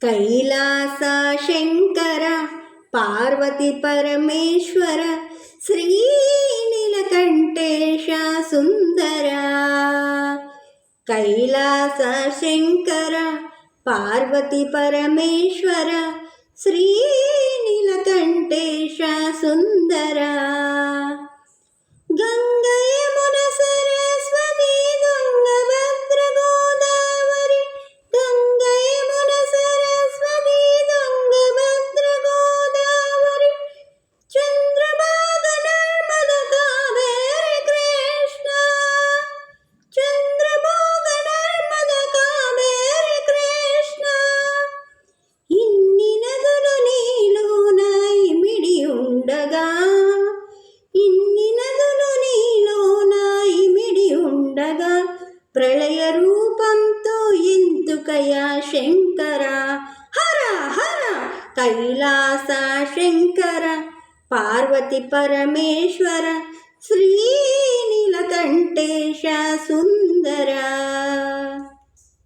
కైలాస శంకర పార్వతి పరమేశ్వర శ్రీనీలకంఠేశ సుందర. కైలాస శంకర పార్వతి పరమేశ్వర శ్రీనీలకంఠేశ సుందర. ప్రళయ రూపంతో ఎందుకయా శంకర హర హర. కైలాస శంకర పార్వతి పరమేశ్వర శ్రీనీలకంఠేశ సుందర.